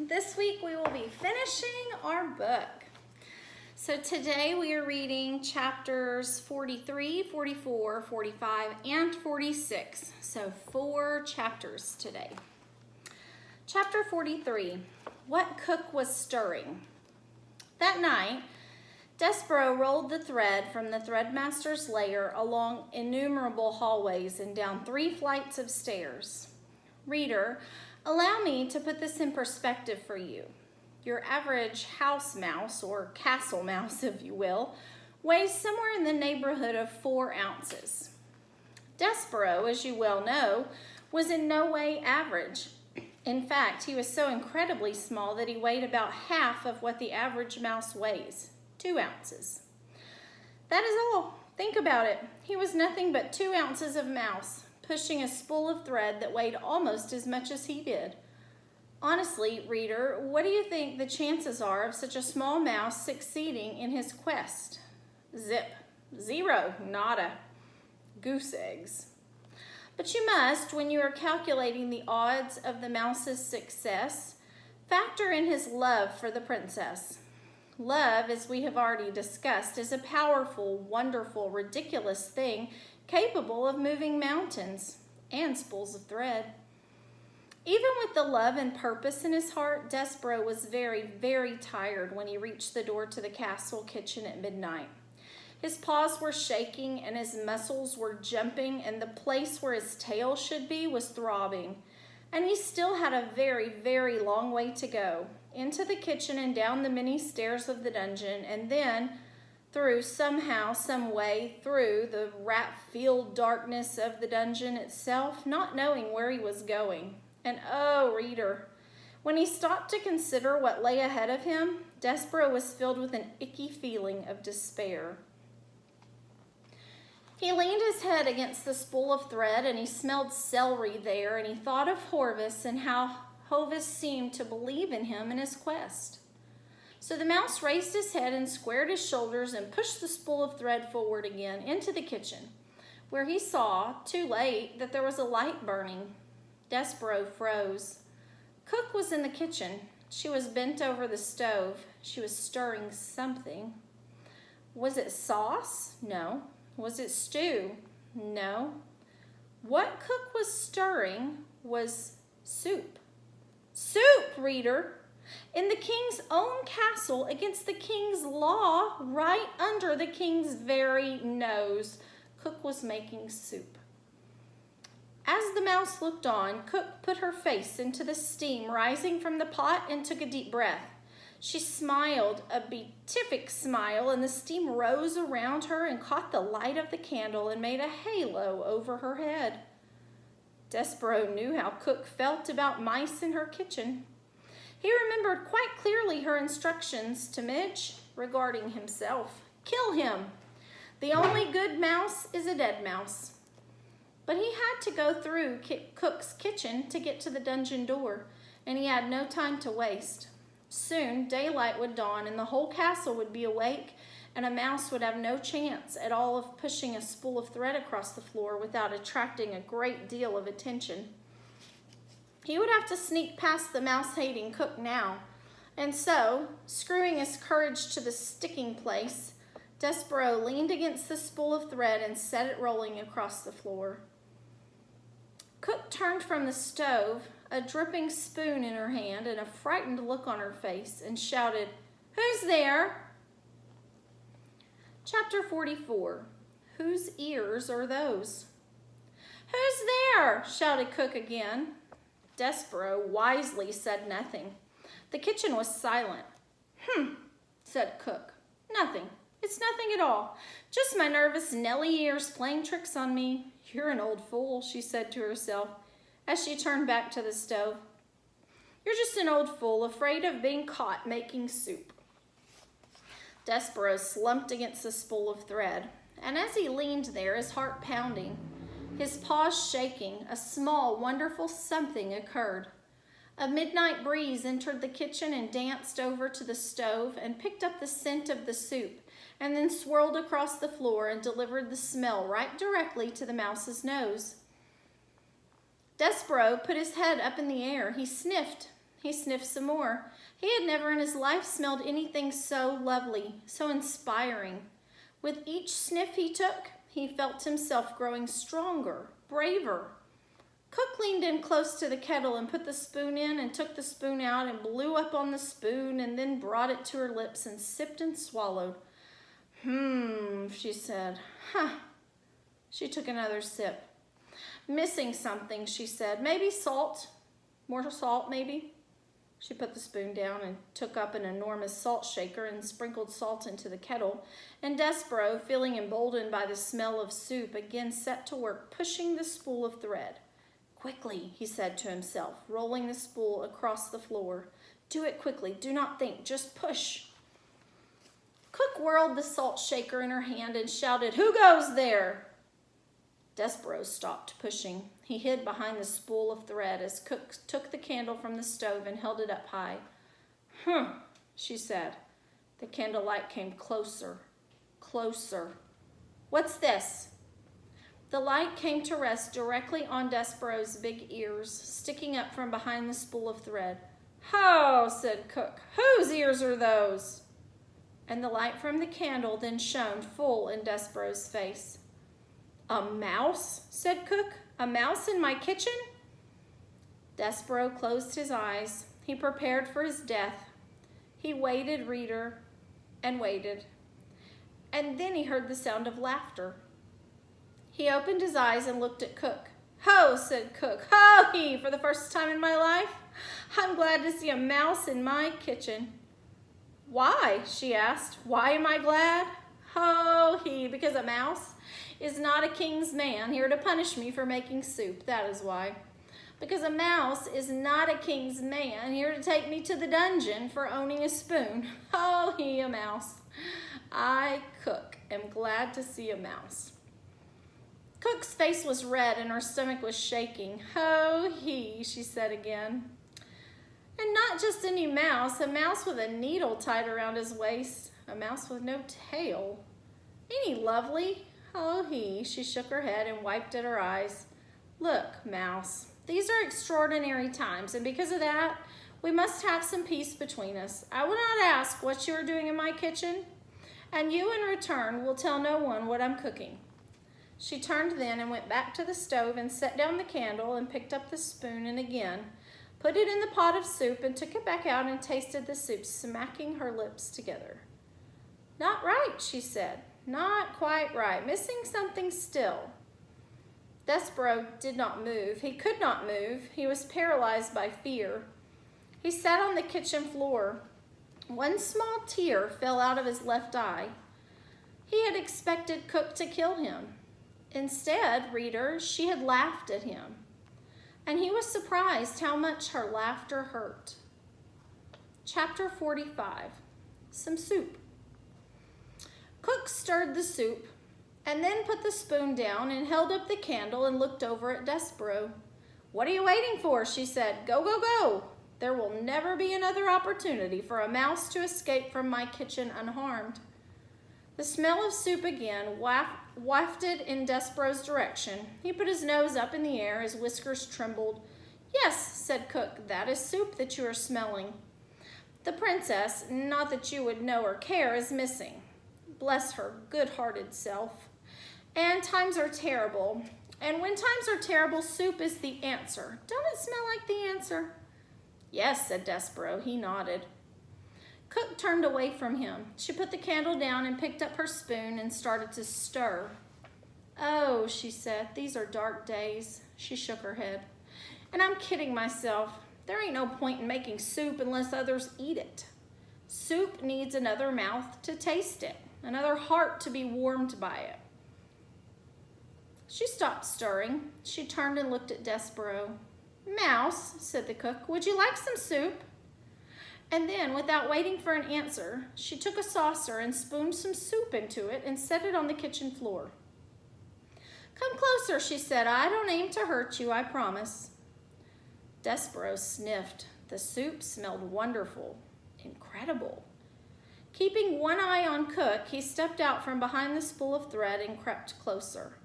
This week we will be finishing our book. So today we are reading chapters 43, 44, 45, and 46. So 4 chapters today. Chapter 43, What Cook Was Stirring. That night, Despereaux rolled the thread from the threadmaster's lair along innumerable hallways and down 3 flights of stairs. Reader, allow me to put this in perspective for you. Your average house mouse, or castle mouse if you will, weighs somewhere in the neighborhood of 4 ounces. Despereaux, as you well know, was in no way average. In fact, he was so incredibly small that he weighed about half of what the average mouse weighs, 2 ounces. That is all. Think about it. He was nothing but 2 ounces of mouse, pushing a spool of thread that weighed almost as much as he did. Honestly, reader, what do you think the chances are of such a small mouse succeeding in his quest? Zip. 0. Nada. Goose eggs. But you must, when you are calculating the odds of the mouse's success, factor in his love for the princess. Love, as we have already discussed, is a powerful, wonderful, ridiculous thing capable of moving mountains and spools of thread. Even with the love and purpose in his heart, Despereaux was very, very tired when he reached the door to the castle kitchen at midnight. His paws were shaking and his muscles were jumping, and the place where his tail should be was throbbing. And he still had a very, very long way to go, into the kitchen and down the many stairs of the dungeon, and then through somehow, some way, through the rat-filled darkness of the dungeon itself, not knowing where he was going. And oh, reader, when he stopped to consider what lay ahead of him, Despereaux was filled with an icky feeling of despair. He leaned his head against the spool of thread, and he smelled celery there, and he thought of Horvis and how Horvis seemed to believe in him in his quest. So the mouse raised his head and squared his shoulders and pushed the spool of thread forward again into the kitchen, where he saw, too late, that there was a light burning. Despereaux froze. Cook was in the kitchen. She was bent over the stove. She was stirring something. Was it sauce? No. Was it stew? No. What Cook was stirring was soup. Soup, reader! In the king's own castle, against the king's law, right under the king's very nose, Cook was making soup. As the mouse looked on, Cook put her face into the steam rising from the pot and took a deep breath. She smiled, a beatific smile, and the steam rose around her and caught the light of the candle and made a halo over her head. Despereaux knew how Cook felt about mice in her kitchen. He remembered quite clearly her instructions to Midge regarding himself. Kill him. The only good mouse is a dead mouse. But he had to go through Cook's kitchen to get to the dungeon door, and he had no time to waste. Soon daylight would dawn and the whole castle would be awake, and a mouse would have no chance at all of pushing a spool of thread across the floor without attracting a great deal of attention. He would have to sneak past the mouse-hating Cook now, and so, screwing his courage to the sticking place, Despereaux leaned against the spool of thread and set it rolling across the floor. Cook turned from the stove, a dripping spoon in her hand and a frightened look on her face, and shouted, "Who's there?" Chapter 44, Whose ears are those? "Who's there?" shouted Cook again. Despereaux wisely said nothing. The kitchen was silent. Said Cook. "Nothing. It's nothing at all. Just my nervous Nellie ears playing tricks on me." "You're an old fool," she said to herself as she turned back to the stove. "You're just an old fool, afraid of being caught making soup." Despereaux slumped against the spool of thread, and as he leaned there, his heart pounding, his paws shaking, a small, wonderful something occurred. A midnight breeze entered the kitchen and danced over to the stove and picked up the scent of the soup, and then swirled across the floor and delivered the smell right directly to the mouse's nose. Despereaux put his head up in the air. He sniffed. He sniffed some more. He had never in his life smelled anything so lovely, so inspiring. With each sniff he took, he felt himself growing stronger, braver. Cook leaned in close to the kettle and put the spoon in and took the spoon out and blew up on the spoon and then brought it to her lips and sipped and swallowed. She said. She took another sip. Missing something, she said. Maybe salt. More salt, maybe. She put the spoon down and took up an enormous salt shaker and sprinkled salt into the kettle. And Despereaux, feeling emboldened by the smell of soup, again set to work pushing the spool of thread. Quickly, he said to himself, rolling the spool across the floor. Do it quickly. Do not think. Just push. Cook whirled the salt shaker in her hand and shouted, "Who goes there?" Despereaux stopped pushing. He hid behind the spool of thread as Cook took the candle from the stove and held it up high. She said. The candlelight came closer, closer. What's this? The light came to rest directly on Despereaux's big ears, sticking up from behind the spool of thread. "Ho," said Cook. "Whose ears are those?" And the light from the candle then shone full in Despereaux's face. "A mouse?" said Cook. "A mouse in my kitchen?" Despereaux closed his eyes. He prepared for his death. He waited, reader, and waited. And then he heard the sound of laughter. He opened his eyes and looked at Cook. "Ho," said Cook. "Ho-hee, for the first time in my life. I'm glad to see a mouse in my kitchen." "Why?" she asked. "Why am I glad?" "Ho-hee, because a mouse is not a king's man here to punish me for making soup. That is why. Because a mouse is not a king's man here to take me to the dungeon for owning a spoon. Ho-hee, a mouse. I, Cook, am glad to see a mouse." Cook's face was red and her stomach was shaking. "Ho-hee," she said again. "And not just any mouse, a mouse with a needle tied around his waist, a mouse with no tail. Ain't he lovely? Ho-hee," she shook her head and wiped at her eyes. "Look, mouse, these are extraordinary times, and because of that, we must have some peace between us. I will not ask what you are doing in my kitchen, and you in return will tell no one what I'm cooking." She turned then and went back to the stove and set down the candle and picked up the spoon and again put it in the pot of soup and took it back out and tasted the soup, smacking her lips together. "Not right," she said. "Not quite right. Missing something still." Despereaux did not move. He could not move. He was paralyzed by fear. He sat on the kitchen floor. One small tear fell out of his left eye. He had expected Cook to kill him. Instead, reader, she had laughed at him. And he was surprised how much her laughter hurt. Chapter 45, some soup. Cook stirred the soup and then put the spoon down and held up the candle and looked over at Despereaux. "What are you waiting for?" she said. "Go, go, go. There will never be another opportunity for a mouse to escape from my kitchen unharmed." The smell of soup again wafted in Despereaux's direction. He put his nose up in the air, his whiskers trembled. "Yes," said Cook, "that is soup that you are smelling. The princess, not that you would know or care, is missing. Bless her good-hearted self. And times are terrible. And when times are terrible, soup is the answer. Don't it smell like the answer?" "Yes," said Despereaux. He nodded. Cook turned away from him. She put the candle down and picked up her spoon and started to stir. "Oh," she said, "these are dark days." She shook her head. "And I'm kidding myself. There ain't no point in making soup unless others eat it. Soup needs another mouth to taste it, another heart to be warmed by it." She stopped stirring. She turned and looked at Despereaux. "Mouse," said the cook, "would you like some soup?" And then, without waiting for an answer, she took a saucer and spooned some soup into it and set it on the kitchen floor. "Come closer," she said. "I don't aim to hurt you, I promise." Despereaux sniffed. The soup smelled wonderful, incredible. Keeping one eye on Cook, he stepped out from behind the spool of thread and crept closer.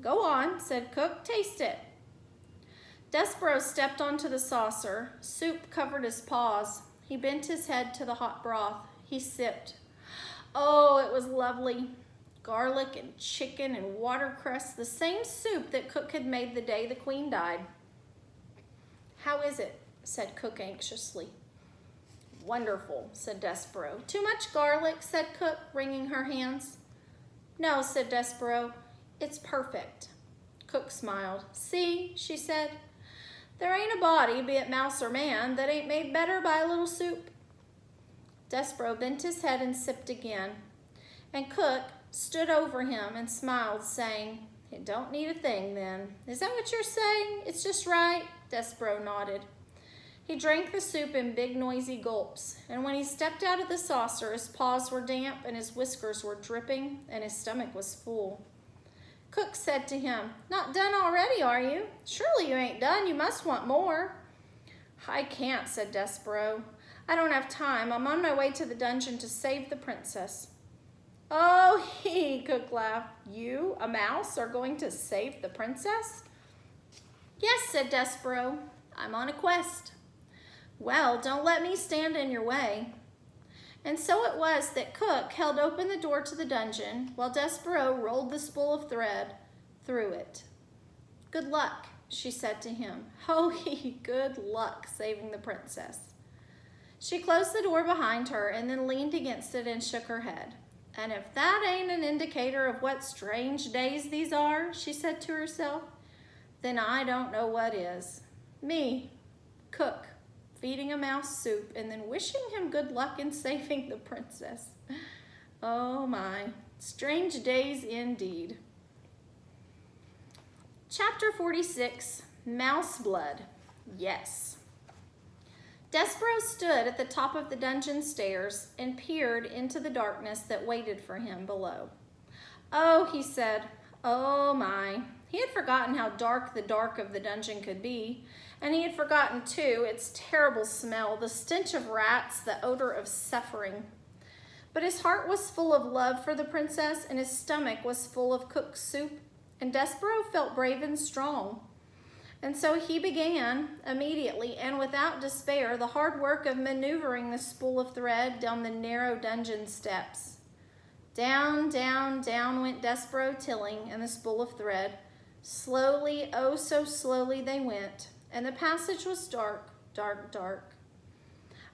"Go on," said Cook. "Taste it." Despero stepped onto the saucer. Soup covered his paws. He bent his head to the hot broth. He sipped. Oh, it was lovely. Garlic and chicken and watercress, the same soup that Cook had made the day the Queen died. How is it? Said Cook anxiously. Wonderful, said Despero. Too much garlic, said Cook, wringing her hands. No, said Despero. It's perfect. Cook smiled. See, she said, there ain't a body, be it mouse or man, that ain't made better by a little soup. Despero bent his head and sipped again, and Cook stood over him and smiled, saying, it don't need a thing then. Is that what you're saying? It's just right? Despero nodded. He drank the soup in big noisy gulps, and when he stepped out of the saucer, his paws were damp and his whiskers were dripping and his stomach was full. Cook said to him, not done already, are you? Surely you ain't done. You must want more. I can't, said Despero. I don't have time. I'm on my way to the dungeon to save the princess. Oh, Cook laughed. You, a mouse, are going to save the princess? Yes, said Despero. I'm on a quest. Well, don't let me stand in your way. And so it was that Cook held open the door to the dungeon while Despero rolled the spool of thread through it. Good luck, she said to him. Oh, good luck saving the princess. She closed the door behind her and then leaned against it and shook her head. And if that ain't an indicator of what strange days these are, she said to herself, then I don't know what is. Me, Cook, feeding a mouse soup and then wishing him good luck in saving the princess. Oh my, strange days indeed. Chapter 46, Mouse Blood. Yes. Despero stood at the top of the dungeon stairs and peered into the darkness that waited for him below. Oh, he said, oh my. He had forgotten how dark the dark of the dungeon could be, and he had forgotten, too, its terrible smell, the stench of rats, the odor of suffering. But his heart was full of love for the princess, and his stomach was full of cooked soup, and Despero felt brave and strong. And so he began, immediately and without despair, the hard work of maneuvering the spool of thread down the narrow dungeon steps. Down, down, down went Despero Tilling and the spool of thread. Slowly, oh so slowly they went, and the passage was dark, dark, dark.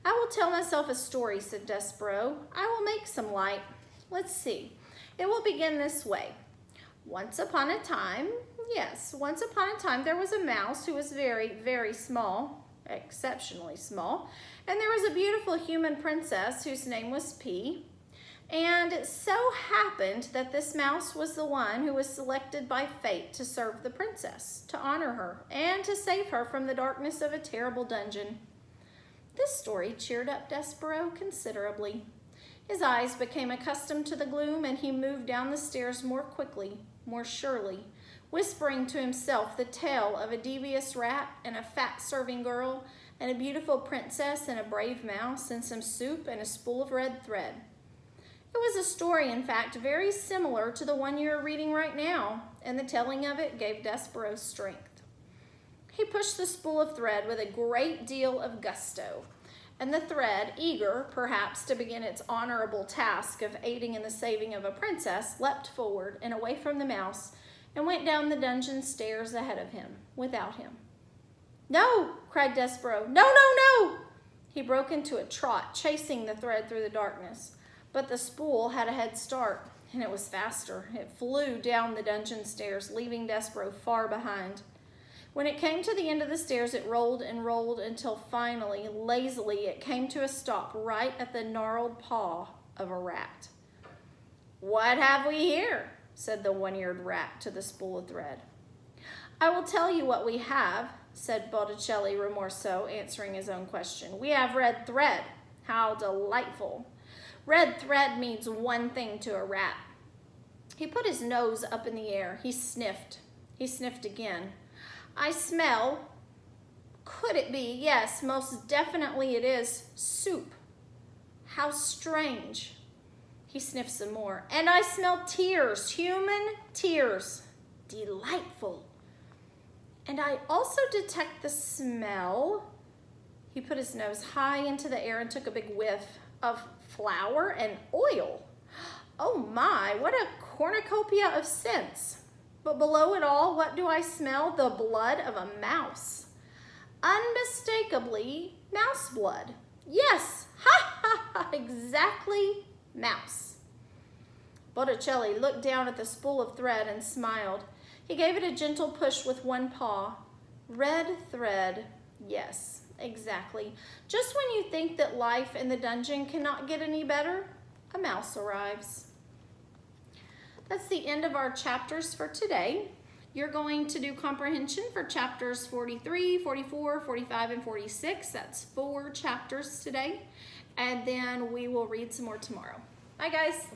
I will tell myself a story, said Despero. I will make some light. Let's see. It will begin this way. Once upon a time, there was a mouse who was very, very small, exceptionally small, and there was a beautiful human princess whose name was P. And it so happened that this mouse was the one who was selected by fate to serve the princess, to honor her, and to save her from the darkness of a terrible dungeon. This story cheered up Despero considerably. His eyes became accustomed to the gloom, and he moved down the stairs more quickly, more surely, whispering to himself the tale of a devious rat and a fat serving girl and a beautiful princess and a brave mouse and some soup and a spool of red thread. It was a story, in fact, very similar to the one you are reading right now, and the telling of it gave Despero strength. He pushed the spool of thread with a great deal of gusto, and the thread, eager, perhaps, to begin its honorable task of aiding in the saving of a princess, leapt forward and away from the mouse and went down the dungeon stairs ahead of him, without him. No, cried Despero. No, no, no! He broke into a trot, chasing the thread through the darkness. But the spool had a head start, and it was faster. It flew down the dungeon stairs, leaving Despero far behind. When it came to the end of the stairs, it rolled and rolled until finally, lazily, it came to a stop right at the gnarled paw of a rat. What have we here? Said the one-eared rat to the spool of thread. I will tell you what we have, said Botticelli Rimorso, answering his own question. We have red thread. How delightful. Red thread means one thing to a rat. He put his nose up in the air. He sniffed. He sniffed again. I smell, could it be? Yes, most definitely it is, soup. How strange. He sniffed some more. And I smell tears, human tears. Delightful. And I also detect the smell. He put his nose high into the air and took a big whiff of flour and oil. Oh my, what a cornucopia of scents. But below it all, what do I smell? The blood of a mouse. Unmistakably mouse blood. Yes, ha ha ha, exactly mouse. Botticelli looked down at the spool of thread and smiled. He gave it a gentle push with one paw. Red thread, yes, exactly. Just when you think that life in the dungeon cannot get any better, a mouse arrives. That's the end of our chapters for today. You're going to do comprehension for chapters 43, 44, 45, and 46. That's 4 chapters today. And then we will read some more tomorrow. Bye, guys.